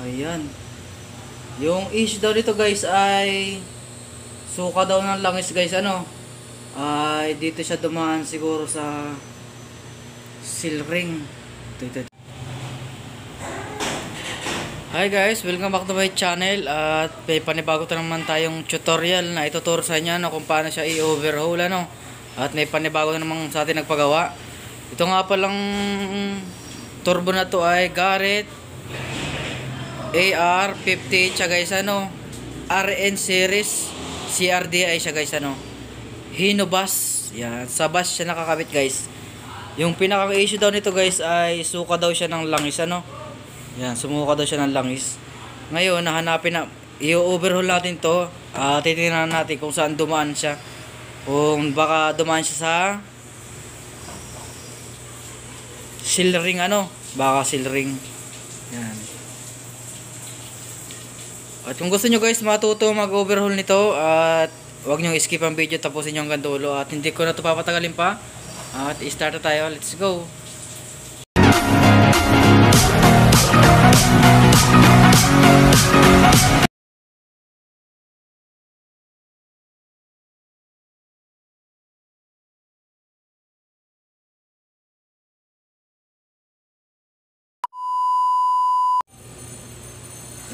Ayan. Yung issue daw dito guys ay suka daw ng langis guys, ano. Ay dito siya dumaan siguro sa seal ring. Ito. Hi guys, welcome back to my channel. At may panibago to naman tayong tutorial na ituturo sa inyo no, kung paano siya i-overhaul, ano. At may panibago na namang sa atin nagpagawa. Ito nga palang turbo na to ay Garrett AR50 siya guys, ano. RN series CRDI siya guys, ano. Hino bus. Yan, sa bus siya nakakabit guys. Yung pinaka-issue daw nito guys ay suka daw siya ng langis, ano. Yan, sumuka daw siya ng langis. Ngayon, nahanapin na, i-overhaul natin to. Titingnan natin kung saan dumaan siya. Kung baka dumaan siya sa seal ring, ano. Baka seal ring. Yan. At kung gusto nyo guys matuto mag-overhaul nito, at huwag nyo skip ang video, tapusin nyo hanggang dulo. At hindi ko na ito papatagalin pa. At i-start na tayo. Let's go!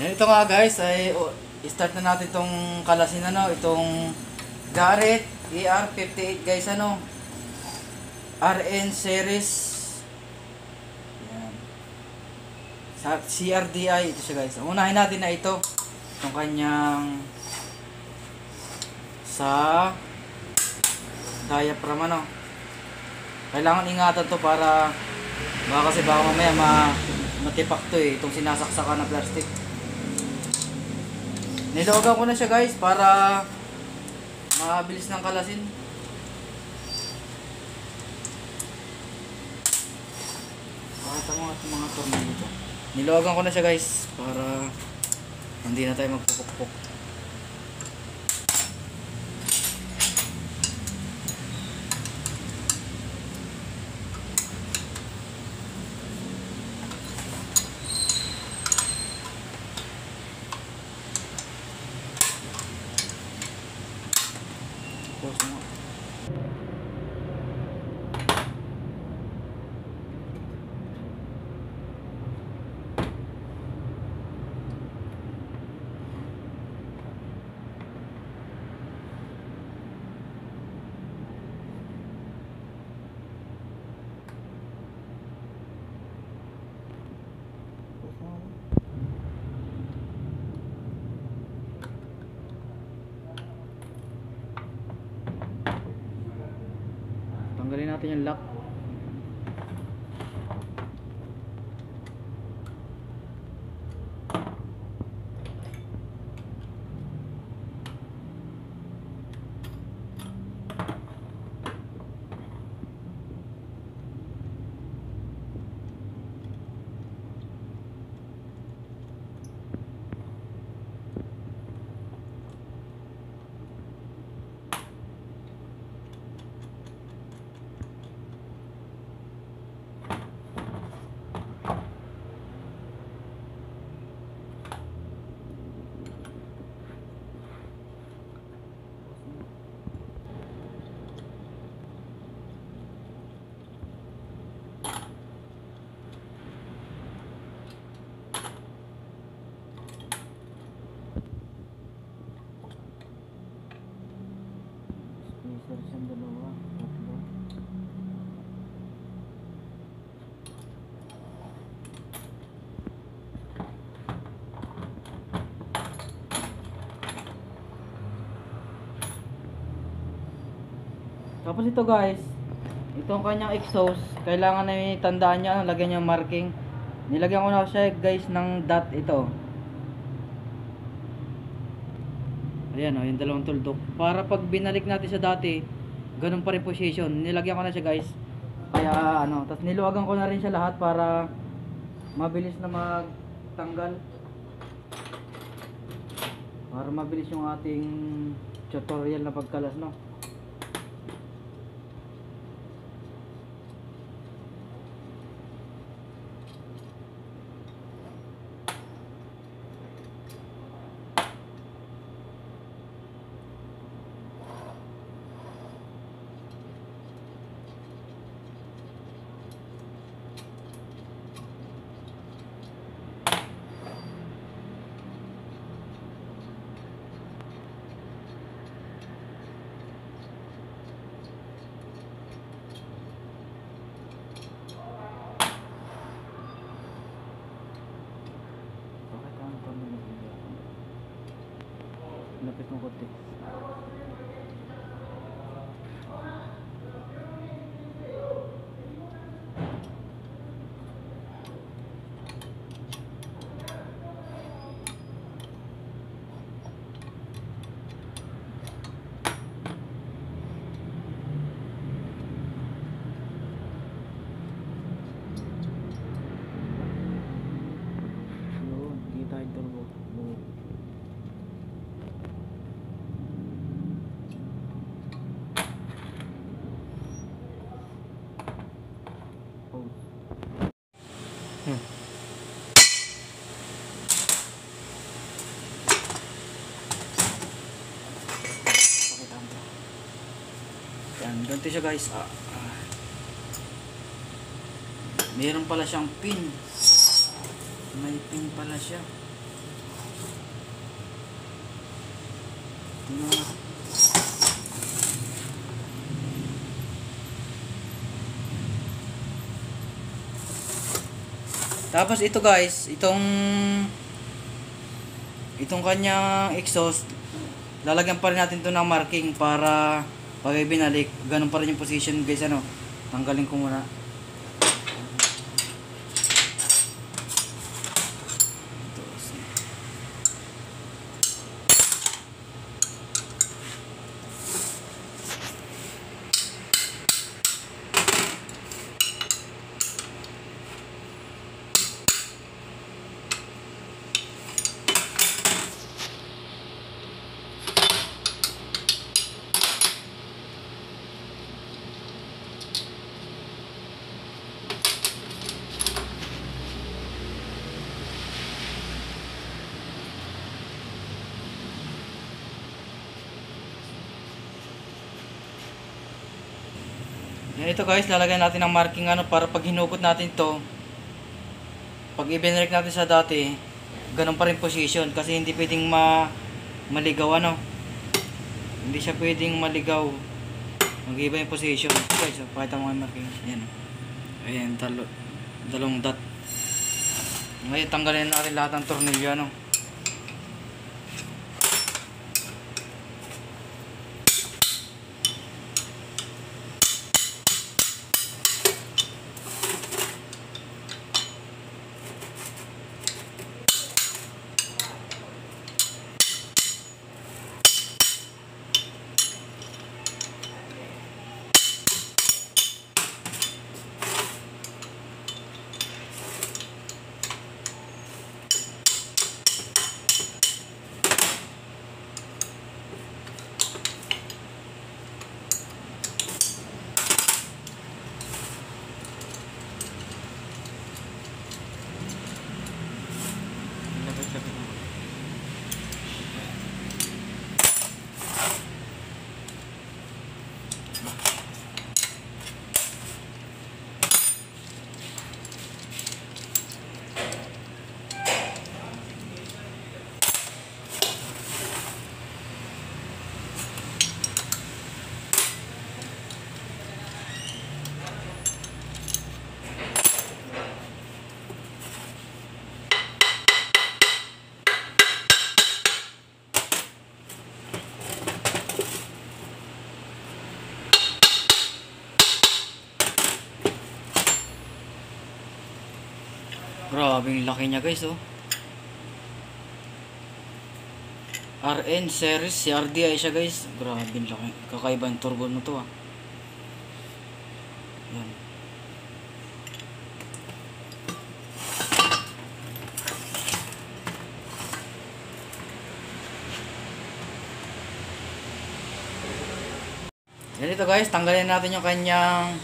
Yan, ito nga guys ay start na natin itong kalasin, ano, itong Garrett AR58 guys, ano, RN series. Yan. Sa CRDI ito siya guys. Unahin natin na ito, itong kanyang sa diaphragm, ano. Kailangan ingatan to para kasi baka mamaya matipak to itong sinasaksakan na plastic. Nilogan ko na siya guys para mabilis ng kalasin. Pakita mo mga tornilyo. Nilogan ko na siya guys para hindi na tayo magpupukpok. Tanggalin natin yung lock. Siyang dalawa, tatlo. Tapos ito guys, itong kanyang exhaust, kailangan na tandaan niya, lagyan niya marking. Nilagyan ko na siya guys ng dot ito. Ayan o, yung dalawang tuldok. Para pag binalik natin sa dati, ganun pa rin position. Nilagyan ko na siya guys. Kaya ano, tapos niluwagan ko na rin siya lahat para mabilis na magtanggal. Para mabilis yung ating tutorial na pagkalas, no. lapit mo konti. Yun, kita yung turbo. Yan, ganito siya guys. Meron pala siyang pin. May pin pala siya. Tingnan mo. Tapos ito guys, itong kanyang exhaust, lalagyan pa rin natin to ng marking para pag binalik, ganun pa rin yung position guys. Ano, tanggalin ko muna. Yan, ito guys, lalagyan natin ng marking ano para pag hinugot natin to, pag i-benrek natin sa dati, ganun pa rin position kasi hindi pwedeng maligaw ano. Hindi siya pwedeng maligaw. Mag-iba yung position. Guys, so, pakita mo yung marking. Ayan. Ayan, dalawang dot. Ngayon, tanggalin natin lahat ng tornilyo ano. Grabe yung laki niya guys oh. RN series CRDI siya guys. Grabe yung laki. Kakaiba yung turbo mo to ah. Yan. Yan ito guys, tanggalin natin yung kanyang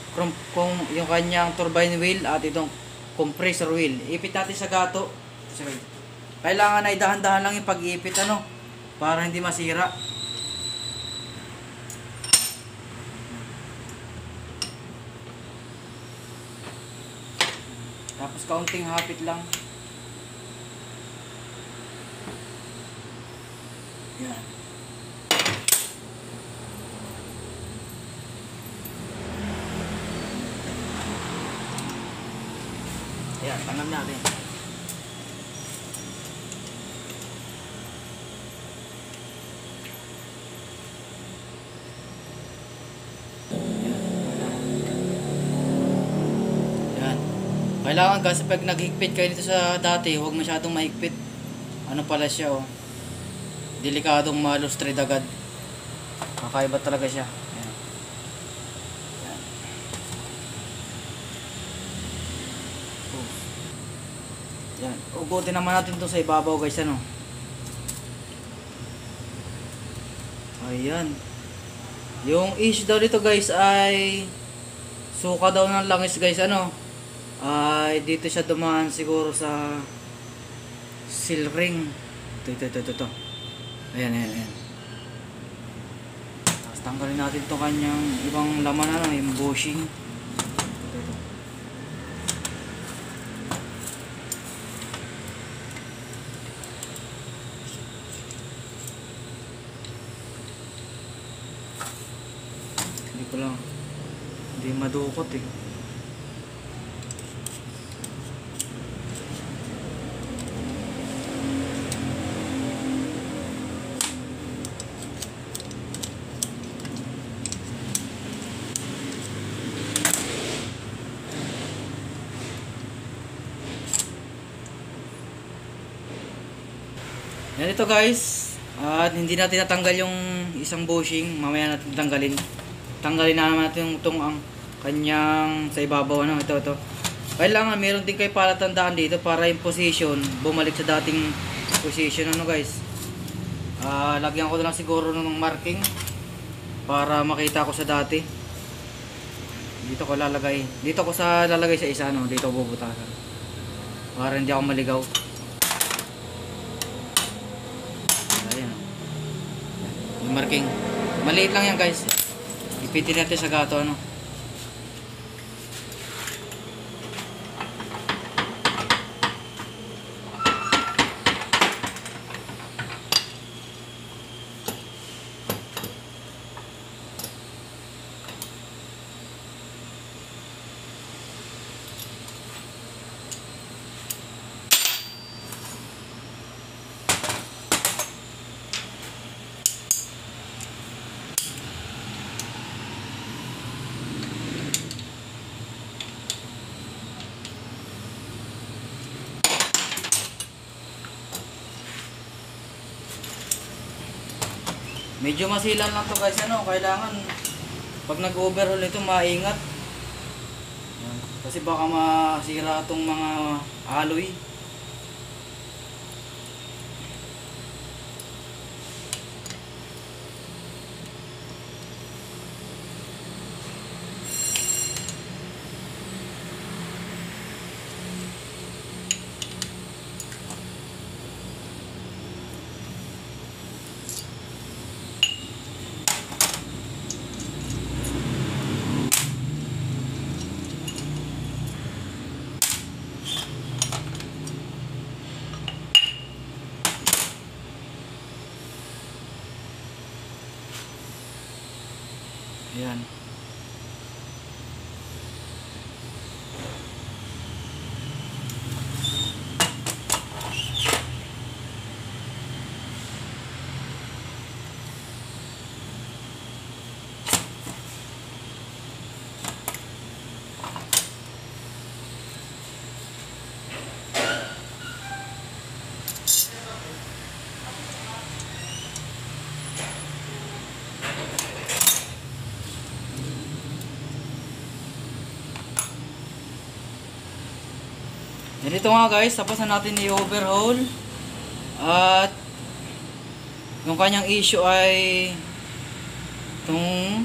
turbine wheel at itong compressor wheel. Ipit natin sa gato. Kailangan ay dahan-dahan lang yung pag-iipit ano, para hindi masira. Tapos kaunting hapit lang. Yan. Ayan, tanggap natin. Kailangan kasi pag naghigpit kayo dito sa dati, huwag masyadong mahigpit. Ano pala siya oh. Delikadong malustrid agad. Kakaiba talaga siya. Ayan. Ayan. Oh. Ayan. Ugutin naman natin to sa ibabaw guys ano. Ayan. Yung issue daw dito guys ay suka daw ng langis guys ano. Ay dito siya dumaan siguro sa seal ring. Ito. Ayan. Tapos tanggalin natin itong kanyang ibang laman ano, yung bushing. Ito. Hindi ko lang. Hindi madukot eh. Yan ito guys. At hindi natin natanggal yung isang bushing. Mamaya natin tanggalin. Tanggalin na naman natin yung ang kanyang sa ibabaw ano. Ito. Kailangan meron din kayo palatandaan dito para yung position bumalik sa dating position ano guys. Lagyan ko na lang siguro ng marking para makita ko sa dati. Dito ko lalagay. Dito ko sa lalagay sa isa ano. Dito ko bubutasan. Para hindi ako maligaw. Yung marking. Maliit lang yan guys. Ipitin natin sa gato ano. Medyo masilan lang to guys ano, kailangan pag nag-overhaul ito maingat. Yan. Kasi baka masira tong mga alloy. Ayan. Ganito nga guys, tapos na natin i-overhaul. At yung kanyang issue ay itong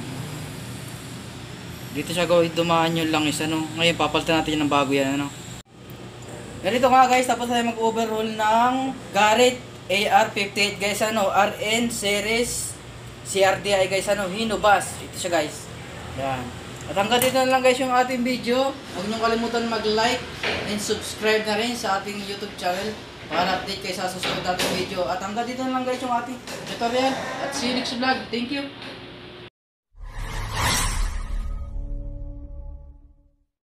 dito siya gawin dumaan yung langis ano. Ngayon papalitan natin yung bago yan ano. Ganito nga guys, tapos na mag-overhaul ng Garrett AR58 guys ano, RN series CRDI guys ano, Hinobas. Ito siya guys. Yan. At hanggang dito na lang guys yung ating video. Huwag niyong kalimutan mag-like and subscribe na rin sa ating YouTube channel para update kayo sa susunod nating video. At hanggang dito na lang guys yung ating tutorial. At see you next vlog. Thank you.